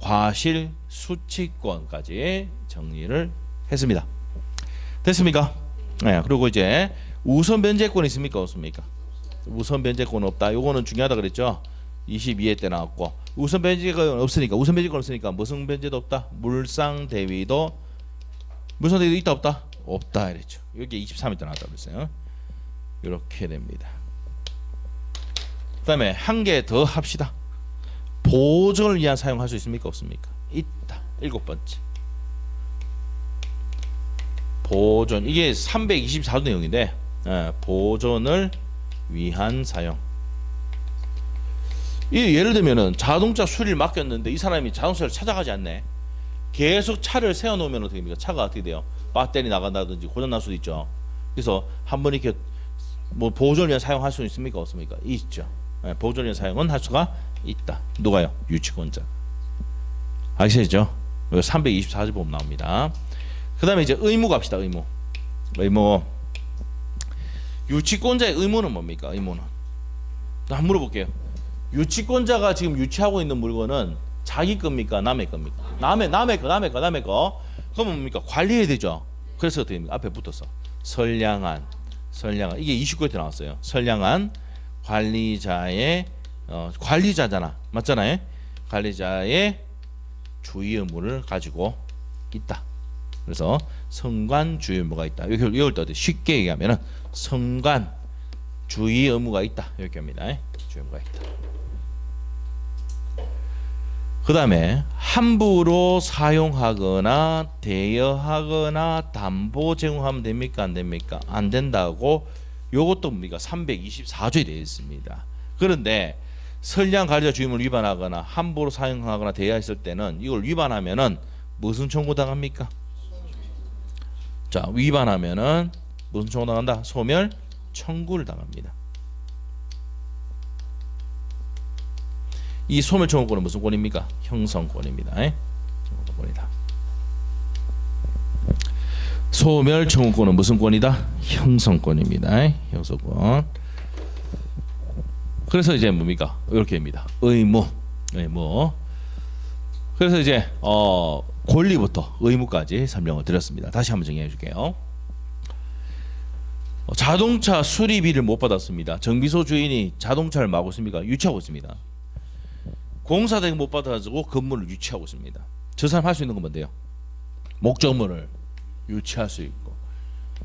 과실 수취권까지 정리를 했습니다. 됐습니까? 네, 그리고 이제 우선 변제권 있습니까? 없습니까? 우선 변제권 없다. 요거는 중요하다 그랬죠. 22회 때 나왔고 우선 변제권 없으니까 무슨 변제도 없다. 물상 대위도 있다 없다? 없다 이랬죠. 여기 23일 나왔다고 그랬어요. 이렇게 됩니다. 그다음에 한 개 더 합시다. 보존을 위한 사용할 수 있습니까? 없습니까? 있다. 7번째. 보존. 이게 324조 내용인데 보존을 위한 사용. 이 예를 들면은 자동차 수리를 맡겼는데 이 사람이 자동차를 찾아가지 않네. 계속 차를 세워놓으면 어떻게 됩니까? 차가 어떻게 돼요? 배터리 나간다든지 고장날 수도 있죠. 그래서 한번 이렇게 뭐 보존을 위한 사용할 수 있습니까? 없습니까? 있죠. 보존을 위한 사용은 할 수가 있다. 누가요? 유치권자. 아시죠? 324조 보면 나옵니다. 그 다음에 이제 의무 갑시다. 의무. 유치권자의 의무는 뭡니까? 의무는 한번 물어볼게요. 유치권자가 지금 유치하고 있는 물건은 자기 겁니까? 남의 겁니까? 남의 거. 그러면 뭡니까? 관리해야 되죠. 그래서 어떻게 됩니까? 앞에 붙어서 선량한 이게 29회 때 나왔어요. 선량한 관리자의 관리자잖아. 맞잖아요. 관리자의 주의 의무를 가지고 있다. 그래서 선관 주의 의무가 있다. 이걸 또 쉽게 얘기하면은 선관 주의 의무가 있다. 이렇게 합니다. 주의 의무가 있다. 그 다음에 함부로 사용하거나 대여하거나 담보 제공하면 됩니까? 안 됩니까? 안 된다고. 요것도 뭡니까? 324조에 되어 있습니다. 그런데 선량 관리자 주의 의무를 위반하거나 함부로 사용하거나 대여했을 때는 이걸 위반하면은 무슨 청구 당합니까? 자, 위반하면은 무슨 청구 당한다? 소멸 청구를 당합니다. 이 소멸 청구권은 무슨 권입니까? 형성권입니다. 형성권이다. 소멸 청구권은 무슨 권이다? 형성권입니다. 형성권. 그래서 이제 뭡니까? 이렇게 됩니다. 의무. 그래서 이제 권리부터 의무까지 설명을 드렸습니다. 다시 한번 정리해 줄게요. 자동차 수리비를 못 받았습니다. 정비소 주인이 자동차를 막 있습니까? 유치하고 있습니다. 공사대금 못 받아가지고 건물을 유치하고 있습니다. 저 사람 할 수 있는 건 뭔데요? 목적물을 유치할 수 있고,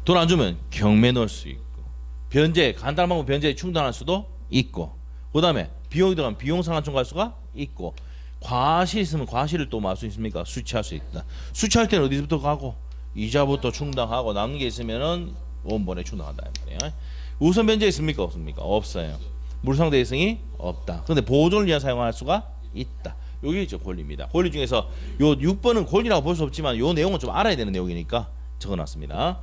돈 안 주면 경매 넣을 수 있고, 변제 간단한 방법 변제에 충당할 수도 있고, 그 다음에 비용이 들어가면 비용 상환 청구할 수가 있고, 과실 있으면 과실을 또 할 수 있습니까? 수취할 수 있다. 수취할 때는 어디부터 가고 이자부터 충당하고 남는 게 있으면은 원본에 충당한다 이 말이에요. 우선 변제 있습니까? 없습니까? 없어요. 물상 대성이 없다. 그런데 보존을 위한 사용할 수가 있다. 이게 이제 권리입니다. 권리 중에서 요 6번은 권리라고 볼 수 없지만 요 내용은 좀 알아야 되는 내용이니까 적어놨습니다.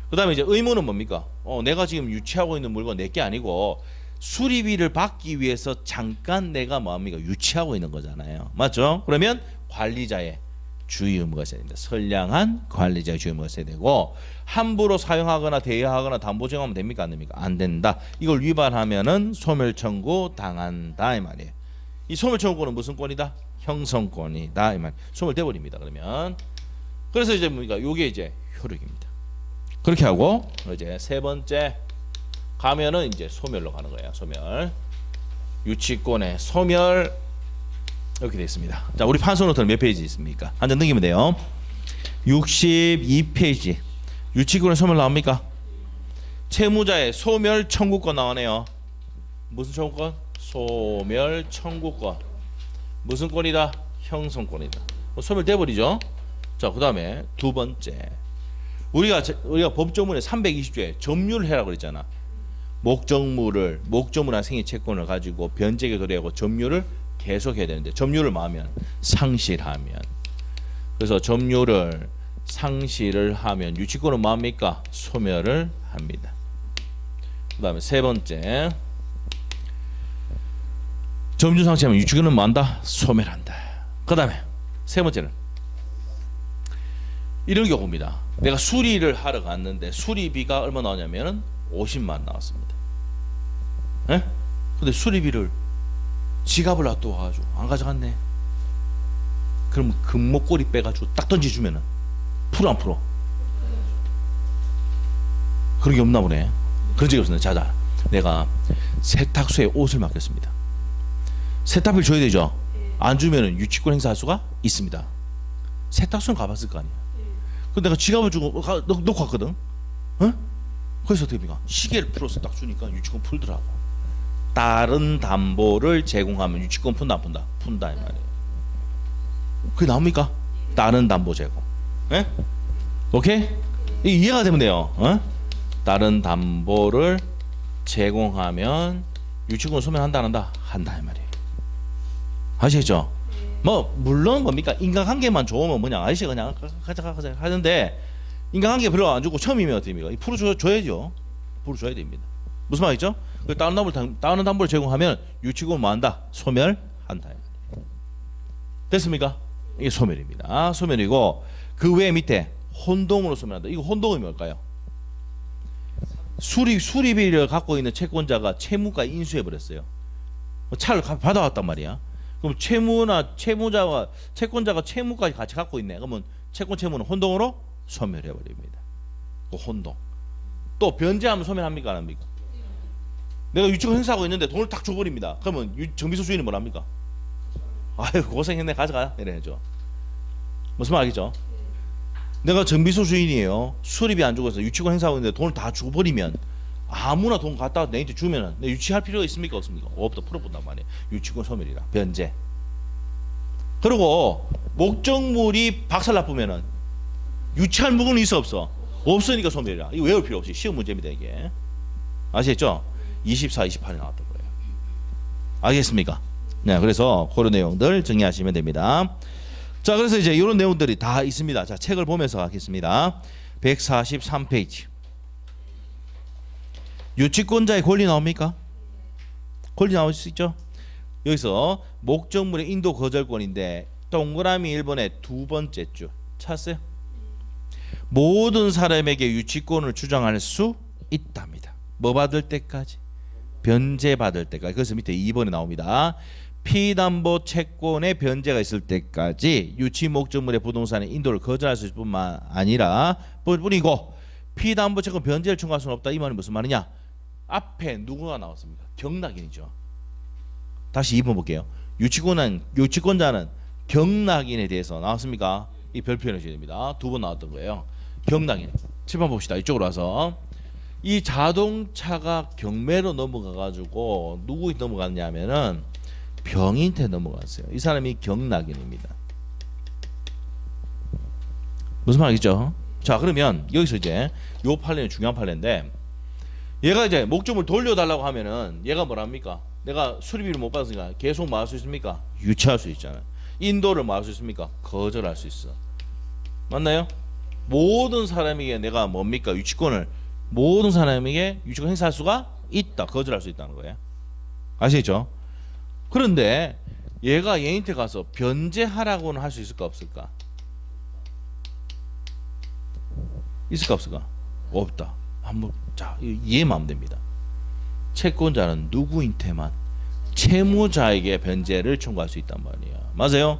그 다음에 이제 의무는 뭡니까? 내가 지금 유치하고 있는 물건 내게 아니고 수리비를 받기 위해서 잠깐 내가 뭐합니까? 유치하고 있는 거잖아요. 맞죠? 그러면 관리자의 주의 의무가 있어야 됩니다. 선량한 관리자의 주의 의무가 있어야 되고, 함부로 사용하거나 대여하거나 담보 제공하면 됩니까? 안 됩니까? 안 된다. 이걸 위반하면은 소멸 청구 당한다 이 말이에요. 이 소멸 청구권은 무슨 권이다? 형성권이다 이 말. 소멸돼 버립니다. 그러면 그래서 이제 뭡니까? 요게 이제 효력입니다. 그렇게 하고 이제 세 번째 가면은 이제 소멸로 가는 거예요. 소멸. 유치권의 소멸 이렇게 되어 있습니다. 자, 우리 판소노트는 몇 페이지 있습니까? 한 장 넘기면 돼요. 62페이지. 유치권의 소멸 나옵니까? 채무자의 소멸 청구권 나오네요. 무슨 청구권? 소멸 청구권. 무슨 권이다? 형성권이다. 소멸돼 버리죠. 자, 그다음에 두 번째. 우리가 법조문에 320조에 점유를 해라고 그랬잖아. 목적물한 생애 채권을 가지고 변제에 도래하고 점유를 계속해야 되는데 점유를 마하면 상실하면, 그래서 점유를 상실을 하면 유치권은 뭐합니까? 소멸을 합니다. 그 다음에 세 번째, 점유 상실하면 유치권은 뭐한다? 소멸한다. 그 다음에 세 번째는 이런 경우입니다. 내가 수리를 하러 갔는데 수리비가 얼마 나오냐면 50만 나왔습니다. 에? 근데 수리비를 지갑을 놔둬가지고 안 가져갔네. 그럼 금목걸이 빼가지고 딱 던져주면은 풀어 안 풀어? 그런 게 없나 보네. 그런 적이 없었네. 자자, 내가 세탁소에 옷을 맡겼습니다. 세탁비를 줘야 되죠. 안 주면은 유치권 행사할 수가 있습니다. 세탁소는 가봤을 거 아니야. 근데 내가 지갑을 주고 놓고 갔거든. 어? 그래서 어떻게 됩니까? 시계를 풀어서 딱 주니까 유치권 풀더라고. 다른 담보를 제공하면 유치권 푼다 안 푼다? 푼다 이 말이에요. 그게 나옵니까? 다른 담보 제공. 예? 오케이? 이해가 되면 돼요. 어? 다른 담보를 제공하면 유치권 소멸한다 안 한다? 한다 이 말이에요. 아시겠죠? 뭐 물론 뭡니까? 인간관계만 좋으면 뭐냐 아저씨가 그냥 가자 하는데 인간관계 별로 안 좋고 처음이면 어떻게 됩니까? 풀어줘야죠. 풀어줘야 됩니다. 무슨 말이죠? 다른 담보를 제공하면 유치권 뭐한다? 소멸한다. 됐습니까? 이게 소멸입니다. 소멸이고 그 외 밑에 혼동으로 소멸한다. 이거 혼동이 뭘까요? 수리비를 갖고 있는 채권자가 채무가 인수해 버렸어요. 차를 받아왔단 말이야. 그럼 채무자와 채권자가 채무까지 같이 갖고 있네. 그러면 채무는 혼동으로 소멸해 버립니다. 그 혼동. 또 변제하면 소멸합니까 안 합니까? 내가 유치권 행사하고 있는데 돈을 딱 줘버립니다. 그러면 정비소 주인은 뭐랍니까? 아유 고생했네 가져가 이래야죠. 무슨 말 알겠죠? 내가 정비소 주인이에요. 수리비 안 주고 있어 유치권 행사하고 있는데 돈을 다 줘버리면 아무나 돈 갖다가 내한테 주면은 내 유치할 필요가 있습니까 없습니까? 없다. 풀어본단 말이에요. 유치권 소멸이라 변제. 그리고 목적물이 박살나쁘면은 유치할 물건이 있어 없어? 없으니까 소멸이라. 이거 외울 필요 없이 쉬운 문제입니다 이게. 아시겠죠? 24, 28에 나왔던 거예요. 알겠습니까? 네, 그래서 그런 내용들 정리하시면 됩니다. 자, 그래서 이제 이런 내용들이 다 있습니다. 자, 책을 보면서 하겠습니다. 143페이지. 유치권자의 권리 나옵니까? 권리 나올 수 있죠? 여기서 목적물의 인도 거절권인데 동그라미 1번의 두 번째 줄 찾았어요? 모든 사람에게 유치권을 주장할 수 있답니다. 뭐 받을 때까지? 변제 받을 때까지. 그래서 밑에 2번에 나옵니다. 피담보 채권의 변제가 있을 때까지 유치 목적물의 부동산의 인도를 거절할 수 있을 뿐만 아니라 뿐이고 피담보 채권 변제를 청구할 수는 없다. 이 말은 무슨 말이냐? 앞에 누구가 나왔습니까? 경락인이죠. 다시 2번 볼게요. 유치권자는 경락인에 대해서 나왔습니까? 이 별표현을 해줘야 됩니다. 두 번 나왔던 거예요. 경락인. 7번 봅시다. 이쪽으로 와서 이 자동차가 경매로 넘어가가지고 누구 넘어갔냐면은 병인한테 넘어갔어요. 이 사람이 경락인입니다. 무슨 말이죠? 자, 그러면 여기서 이제 요 판례는 중요한 판례인데 얘가 이제 목적물 돌려달라고 하면은 얘가 뭐랍니까? 내가 수리비를 못 받았으니까 계속 뭐 할 수 있습니까? 유치할 수 있잖아요. 인도를 뭐 할 수 있습니까? 거절할 수 있어. 맞나요? 모든 사람에게 내가 뭡니까? 유치권을 모든 사람에게 유치권 행사할 수가 있다. 거절할 수 있다는 거예요. 아시겠죠? 그런데 얘가 얘한테 가서 변제하라고는 할 수 있을까 없을까? 있을까 없을까? 없다. 한번 자 이해만 하면 됩니다. 채권자는 누구인테만 채무자에게 변제를 청구할 수 있단 말이야. 맞아요?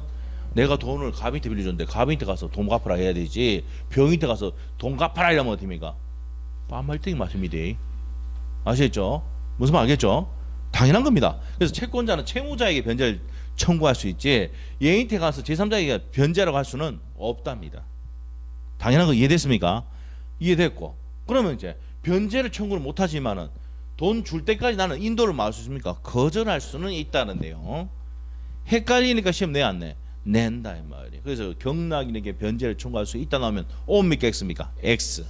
내가 돈을 갑인한테 빌려줬는데 갑인한테 가서 돈 갚아라 해야 되지 병인한테 가서 돈 갚아라 이러면 어떻습니까? 빰말등이 맞습니다. 아시겠죠? 무슨 말 알겠죠? 당연한 겁니다. 그래서 채권자는 채무자에게 변제를 청구할 수 있지 얘한테 가서 제3자에게 변제라고 할 수는 없답니다. 당연한 거 이해됐습니까? 이해됐고 그러면 이제 변제를 청구를 못하지만은 돈 줄 때까지 나는 인도를 막을 수 있습니까? 거절할 수는 있다는데요. 헷갈리니까 시험 내 안 내? 낸다 이 말이에요. 그래서 경락인에게 변제를 청구할 수 있다 나오면 O입니까 X입니까? X.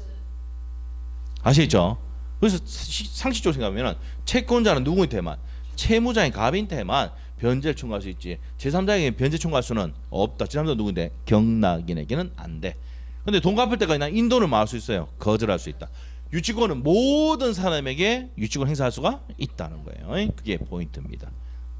아시겠죠? 그래서 상식적으로 생각하면 채권자는 누구한테만 채무자인 갑인한테만 변제를 청구할 수 있지 제3자에게 변제 청구할 수는 없다. 제3자는 누구인데? 경락인에게는 안 돼. 근데 돈 갚을 때까지 난 인도를 막을 수 있어요. 거절할 수 있다. 유치권은 모든 사람에게 유치권 행사할 수가 있다는 거예요. 그게 포인트입니다.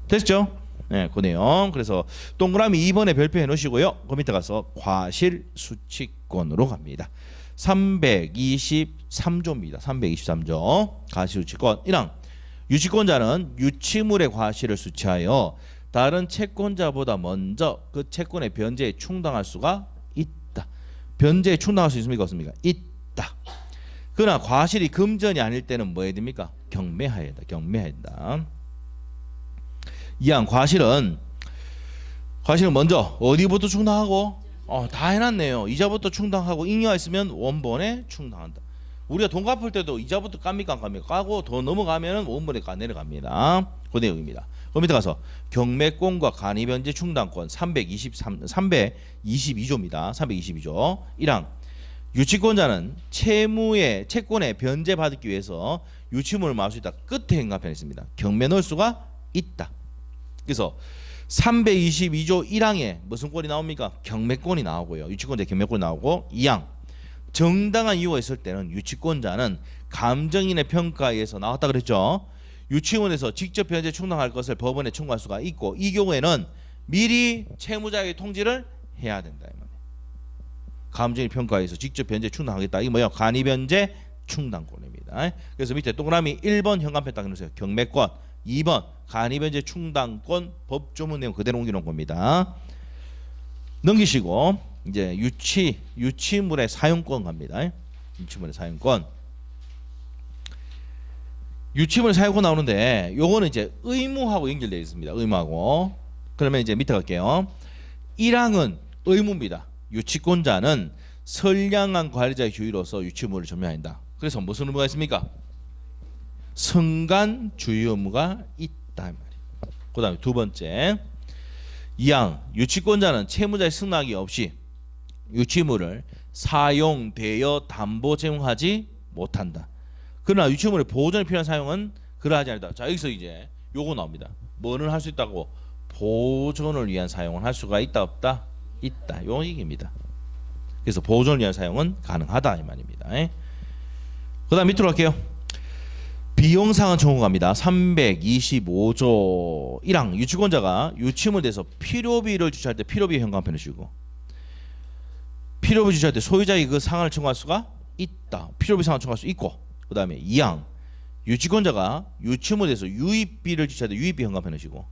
됐죠? 네, 그 내용. 그래서 동그라미 2번에 별표해 놓으시고요. 그 밑에 가서 과실수취권으로 갑니다. 323조입니다. 323조 과실수취권 1항 유치권자는 유치물의 과실을 수취하여 다른 채권자보다 먼저 그 채권의 변제에 충당할 수가 있다. 변제에 충당할 수 있습니까? 없습니까? 있다. 그러나 과실이 금전이 아닐 때는 뭐 해야 됩니까? 경매해야 한다. 경매해야 한다. 2항 과실은 먼저 어디부터 충당하고 다 해놨네요. 이자부터 충당하고 잉여가 있으면 원본에 충당한다. 우리가 돈 갚을 때도 이자부터 깝니까 안 깝니까? 까고 더 넘어가면은 원본에 내려갑니다. 그 내용입니다. 그 밑에 가서 경매권과 간이변제 충당권 322조입니다. 322조 1항 유치권자는 채권의 변제 받기 위해서 유치물을 마을 수 있다. 끝에 행간편에 있습니다. 경매 넣을 수가 있다. 그래서 322조 1항에 무슨 권이 나옵니까? 경매권이 나오고요. 유치권자 경매권이 나오고 2항 정당한 이유가 있을 때는 유치권자는 감정인의 평가에 의해서 나왔다 그랬죠. 유치원에서 직접 변제 충당할 것을 법원에 청구할 수가 있고 이 경우에는 미리 채무자에게 통지를 해야 된다. 감정인 평가에 의해서 직접 변제 충당하겠다. 이게 뭐야? 간이변제 충당권입니다. 그래서 밑에 동그라미 1번 현관편 딱 넣으세요. 경매권 2번 간이변제 충당권 법조문 내용 그대로 옮겨놓은 겁니다. 넘기시고 이제 유치물의 사용권 갑니다. 유치물의 사용권. 유치물 사용권 나오는데 요거는 이제 의무하고 연결되어 있습니다. 의무하고. 그러면 이제 밑에 갈게요. 1항은 의무입니다. 유치권자는 선량한 관리자의 주의로서 유치물을 점유한다. 그래서 무슨 의무가 있습니까? 성간 주의 의무가 있다 말이에요. 그다음에 두 번째 2항 유치권자는 채무자의 승낙이 없이 유치물을 사용, 대여, 담보 제공하지 못한다. 그러나 유치물의 보존에 필요한 사용은 그러하지 않다. 자 여기서 이제 요거 나옵니다. 뭐는 할 수 있다고? 보존을 위한 사용을 할 수가 있다 없다? 있다. 요 얘기입니다. 그래서 보존을 위한 사용은 가능하다 이 말입니다. 그다음 밑으로 갈게요. 비용상환 청구 갑니다. 325조 1항 유치권자가 유치물에 대해서 필요비를 주체할 때 필요비 현관편을 주고 필요비 주체할 때 소유자에게 그 상환을 청구할 수가 있다. 필요비 상환 청구할 수 있고 그 다음에 2항 유치권자가 유치물에 대해서 유입비를 주체할 때 유입비 현관편을 주고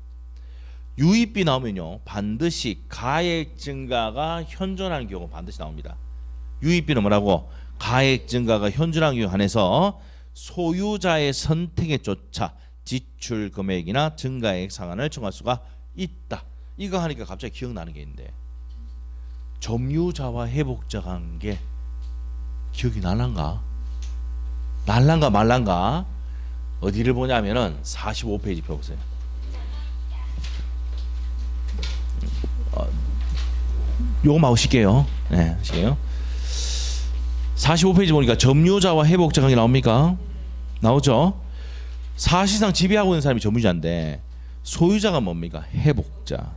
유입비 나오면요 반드시 가액 증가가 현존하는 경우 반드시 나옵니다. 유입비는 뭐라고? 가액 증가가 현존하는 경우 한해서 소유자의 선택에 쫓아 지출 금액이나 증가액 상환을 청구할 수가 있다. 이거 하니까 갑자기 기억나는 게 있는데 점유자와 회복자 관계 기억이 날란가 말란가 어디를 보냐면은 45페이지 펴보세요. 요거 하실게요. 네, 하실게요. 45페이지 보니까 점유자와 회복자 관계 나옵니까? 나오죠. 사실상 지배하고 있는 사람이 점유자인데 소유자가 뭡니까? 회복자.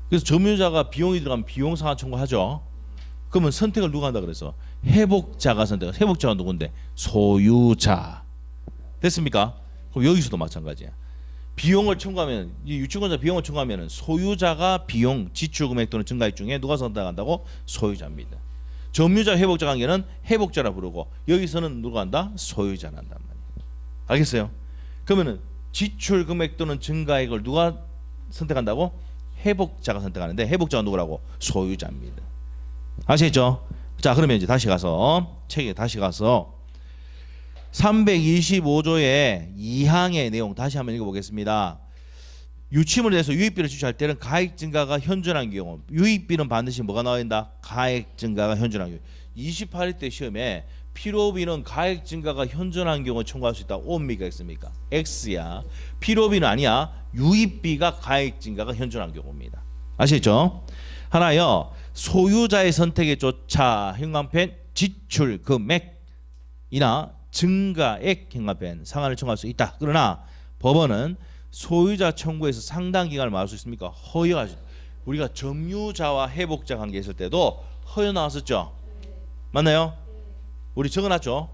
그래서 점유자가 비용이 들어가면 비용 상환 청구하죠. 그러면 선택을 누가 한다 그래서 회복자가 선택. 회복자가 누군데? 소유자. 됐습니까? 그럼 여기서도 마찬가지야. 비용을 청구하면 이 유치권자 비용을 청구하면 소유자가 비용 지출 금액 또는 증가액 중에 누가 선택한다고? 소유자입니다. 점유자 회복자 관계는 회복자라 부르고 여기서는 누가 한다? 소유자가 한단 말이에요. 알겠어요? 그러면은 지출 금액 또는 증가액을 누가 선택한다고? 회복자가 선택하는데 회복자가 누구라고? 소유자입니다. 아시겠죠? 자 그러면 이제 다시 가서 책에 다시 가서 325조의 2항의 내용 다시 한번 읽어보겠습니다. 유치물에 대해서 유입비를 지출할 때는 가액 증가가 현존한 경우 유입비는 반드시 뭐가 나와야 된다? 가액 증가가 현존한 경우 28일 때 시험에 필요비는 가액 증가가 현존한 경우 청구할 수 있다. 옵니까 X입니까? X야. 필요비는 아니야. 유입비가 가액 증가가 현존한 경우입니다. 아시겠죠? 하나요. 소유자의 선택에 쫓아 현관편 지출 금액이나 증가액 현관편 상환을 청구할 수 있다. 그러나 법원은 소유자 청구에서 상당 기간을 말할 수 있습니까? 허여하죠. 우리가 점유자와 회복자 관계 있을 때도 허여 나왔었죠. 맞나요? 우리 적어놨죠.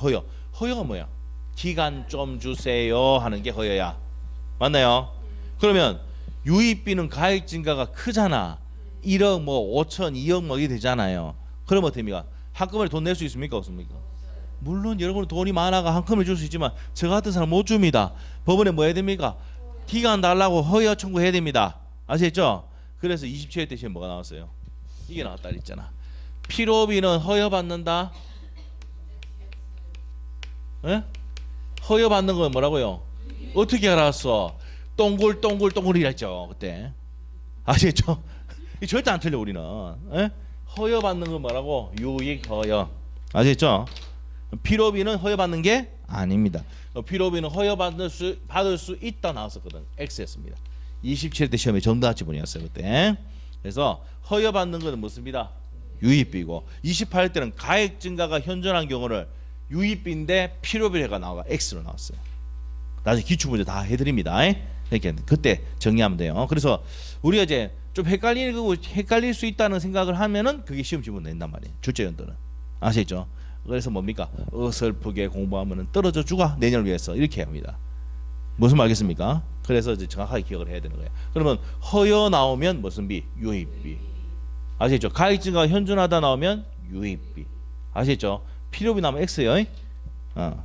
허여. 허여가 뭐야? 기간 좀 주세요 하는 게 허여야. 맞나요? 그러면 유입비는 가액 증가가 크잖아. 1억 뭐 5천 2억 뭐 이게 되잖아요. 그러면 어떻게 됩니까? 한꺼번에 돈 낼 수 있습니까? 없습니까? 물론 여러분 돈이 많아가 한꺼번에 줄 수 있지만 저 같은 사람 못 줍니다. 법원에 뭐 해야 됩니까? 기간 달라고 허여 청구해야 됩니다. 아시겠죠? 그래서 27회 때 시험 뭐가 나왔어요? 이게 나왔다 그랬잖아. 필요비는 허여 받는다. 에? 허여 받는 건 뭐라고요? 어떻게 알았어? 동글동글동글이랬죠 그때. 아시겠죠? 이 절대 안 틀려 우리는. 에? 허여받는 건 뭐라고? 유익 허여. 아시겠죠? 필요비는 허여받는 게 아닙니다. 필요비는 허여받을 수 있다 나왔었거든. X였습니다. 27대 시험에 정답 지문이었어요 그때. 그래서 허여받는 것은 무슨입니다? 유입비고 28때는 가액 증가가 현존한 경우를 유입비인데 필요비가 나와 X로 나왔어요. 나중에 기출문제 다 해드립니다. 이렇게 그때 정리하면 돼요. 그래서 우리가 이제 좀 헷갈릴 수 있다는 생각을 하면은 그게 시험 지문 낸단 말이에요. 출제연도는 아시죠? 그래서 뭡니까? 어설프게 공부하면은 떨어져 주가 내년을 위해서 이렇게 합니다. 무슨 말겠습니까? 그래서 이제 정확하게 기억을 해야 되는 거예요. 그러면 허여 나오면 무슨 비? 유입비. 아시죠? 가액 증가가 현존하다 나오면 유입비. 아시죠? 필요비 나오면 X요.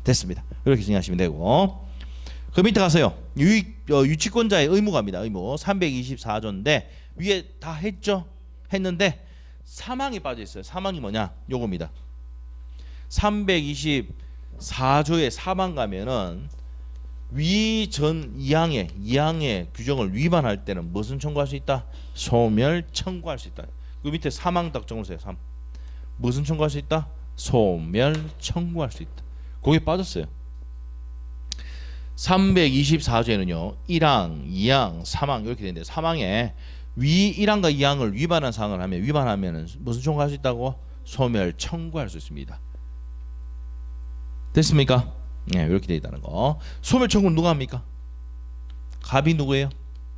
됐습니다. 이렇게 정리하시면 되고. 그 밑에 가서요. 유치권자의 의무가입니다. 의무 324조인데 위에 다 했죠. 했는데 사망이 빠져 있어요. 사망이 뭐냐? 요겁니다. 324조의 사망 가면은 위전 2항의 규정을 위반할 때는 무슨 청구할 수 있다? 소멸 청구할 수 있다. 그 밑에 사망 딱 적으세요. 3. 무슨 청구할 수 있다? 소멸 청구할 수 있다. 거기에 빠졌어요. 324조에는요 1항, 2항, 3항 이렇게 되는데 3항에 위 1항과 2항을 위반한 사항을 하면 위반하면은 무슨 청구할 수 있다고? 소멸 청구할 수 있습니다. 됐습니까? 네, 이렇게 되어 있다는 거. 소멸 청구는 누가 합니까? 갑이 누구예요?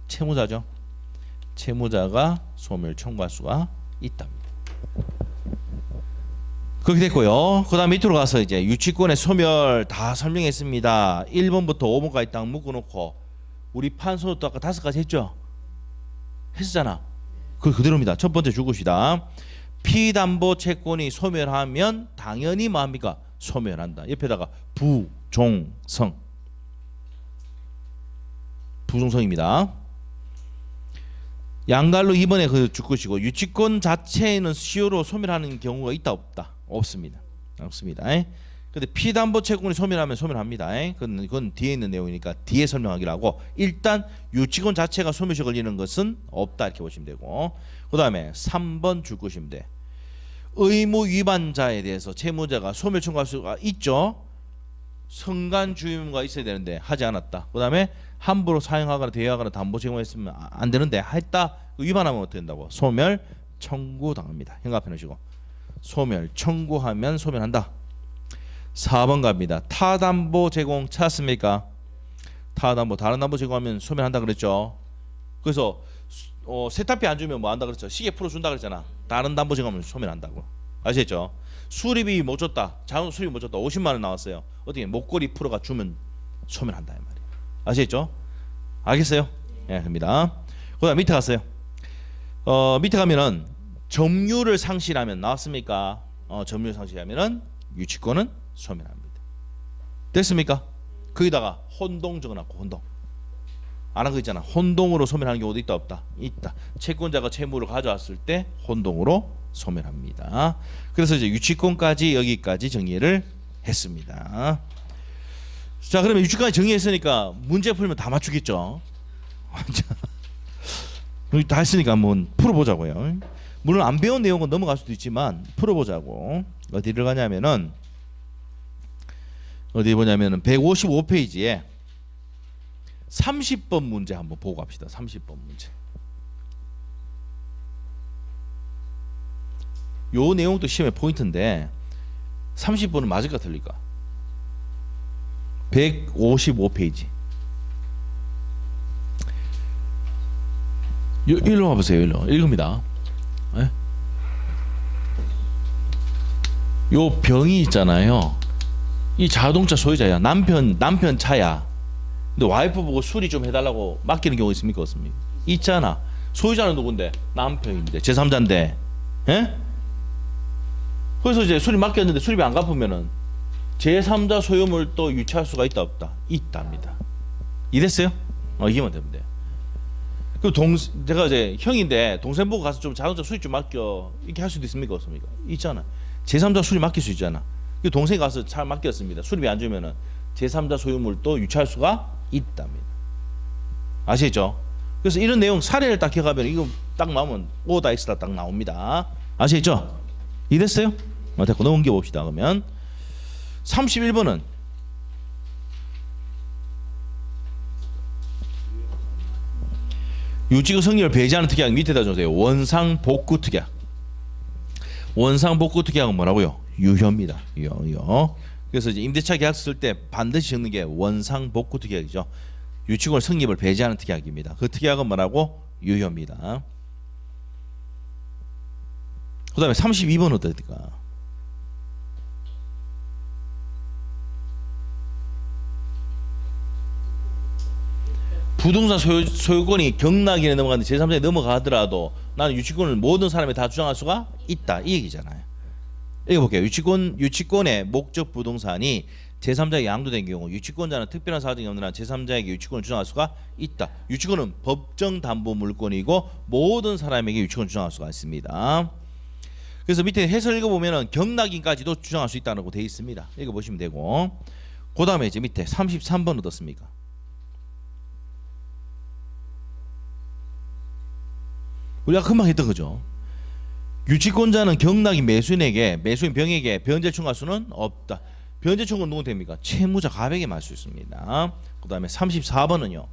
채무자죠. 채무자가 소멸 청구할 수가 있답니다. 그렇게 됐고요. 그 다음 밑으로 가서 이제 유치권의 소멸 다 설명했습니다. 1번부터 5번까지 딱 묶어놓고 우리 판소도 아까 5가지 했죠? 했었잖아. 그대로입니다. 첫 번째 줄것이다. 피담보 채권이 소멸하면 당연히 뭐합니까? 소멸한다. 옆에다가 부종성. 부종성입니다. 양갈로 2번에 그 줄것이고 유치권 자체는 시효로 소멸하는 경우가 있다 없다? 없습니다. 없습니다. 근데 피담보 채권이 소멸하면 소멸합니다. 그건 뒤에 있는 내용이니까 뒤에 설명하기로 하고 일단 유치권 자체가 소멸시 걸리는 것은 없다 이렇게 보시면 되고 그 다음에 3번 줄 것이면 돼. 의무 위반자에 대해서 채무자가 소멸 청구할 수가 있죠. 성간주의무가 있어야 되는데 하지 않았다. 그 다음에 함부로 사용하거나 대여하거나 담보 제공했으면 안 되는데 했다. 위반하면 어떻게 된다고? 소멸 청구당합니다. 현금 해놓으시고 소멸 청구하면 소멸한다. 4번 갑니다. 타담보 제공 찾았습니까? 타담보 다른 담보 제공하면 소멸한다 그랬죠. 그래서 세탁비 안 주면 뭐 한다 그랬죠. 시계 풀어준다 그랬잖아. 다른 담보 제공하면 소멸한다고. 아시겠죠? 수리비 못 줬다. 자동 수리비 못 줬다. 50만 원 나왔어요. 어떻게 목걸이 풀어가 주면 소멸한다 이 말이에요. 아시겠죠? 알겠어요? 예, 됩니다. 그다음 밑에 갔어요. 밑에 가면은 점유를 상실하면 나왔습니까? 점유를 상실하면은 유치권은 소멸합니다. 됐습니까? 거기다가 혼동 적어놨고 혼동. 안 한 거 있잖아. 혼동으로 소멸하는 경우도 있다 없다? 있다. 채권자가 채무를 가져왔을 때 혼동으로 소멸합니다. 그래서 이제 유치권까지 여기까지 정리를 했습니다. 자, 그러면 유치권까지 정리했으니까 문제 풀면 다 맞추겠죠? 다 했으니까 한번 풀어보자고요. 물론 안 배운 내용은 넘어갈 수도 있지만 풀어보자고. 어디를 가냐면은 어디 보냐면은 155페이지에 30번 문제 한번 보고 갑시다. 30번 문제. 요 내용도 시험의 포인트인데 30번은 맞을까 틀릴까? 155페이지. 일로 와보세요. 일로. 읽습니다. 네? 요 병이 있잖아요. 이 자동차 소유자야. 남편 차야. 근데 와이프 보고 수리 좀 해달라고 맡기는 경우 있습니까? 없습니까? 있잖아. 소유자는 누군데? 남편인데 제3자인데. 예? 그래서 이제 수리 맡겼는데 수리비 안 갚으면은 제3자 소유물 또 유치할 수가 있다 없다? 있답니다. 이랬어요? 이해만 되면 돼. 그 제가 이제 형인데 동생 보고 가서 좀 자동차 수리 좀 맡겨 이렇게 할 수도 있습니까? 없습니까? 있잖아. 제3자 수리 맡길 수 있잖아. 그 동생이 가서 잘 맡겼습니다. 수리비 안 주면은 제3자 소유물도 유치할 수가 있답니다. 아시겠죠? 그래서 이런 내용 사례를 딱 기억하면 이거 딱 나오면 오다 X다 딱 나옵니다. 아시겠죠? 이해됐어요? 됐고 넘겨 봅시다. 그러면 31번은 유지구 성립을 배제하는 특약 밑에다 주세요. 원상복구 특약. 원상복구 특약은 뭐라고요? 유효입니다. 유효. 그래서 이제 임대차 계약서 쓸 때 반드시 적는 게 원상복구 특약이죠. 유치권 성립을 배제하는 특약입니다. 그 특약은 뭐라고? 유효입니다. 그 다음에 32번 어떨까? 부동산 소유권이 경락인에 넘어가는데 제3자에 넘어가더라도 나는 유치권을 모든 사람이 다 주장할 수가 있다. 이 얘기잖아요. 읽어볼게요. 유치권의 목적 부동산이 제3자에게 양도된 경우 유치권자는 특별한 사정이 없는 한 제3자에게 유치권을 주장할 수가 있다. 유치권은 법정 담보 물권이고 모든 사람에게 유치권을 주장할 수가 있습니다. 그래서 밑에 해설 읽어보면 경락인까지도 주장할 수 있다고 되어 있습니다. 읽어보시면 되고 그 다음에 이제 밑에 33번 어떻습니까? 우리가 금방 했던 거죠. 유치권자는 경락인 매수인에게 매수인 병에게 변제 청구할 수는 없다. 변제 청구는 누구 됩니까? 채무자 가백에 말 수 있습니다. 그 다음에 34번은요.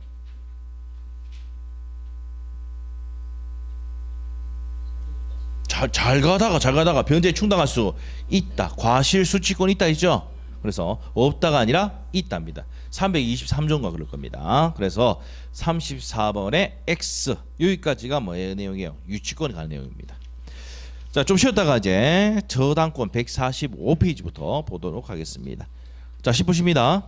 잘 가다가 변제 충당할 수 있다. 과실 수취권이 있다 있죠. 그래서 없다가 아니라 있답니다. 323조인가 그럴 겁니다. 그래서 34번의 X 여기까지가 뭐의 내용이에요? 유치권이 가는 내용입니다. 자, 좀 쉬었다가 이제 저당권 145페이지부터 보도록 하겠습니다. 자, 10분입니다.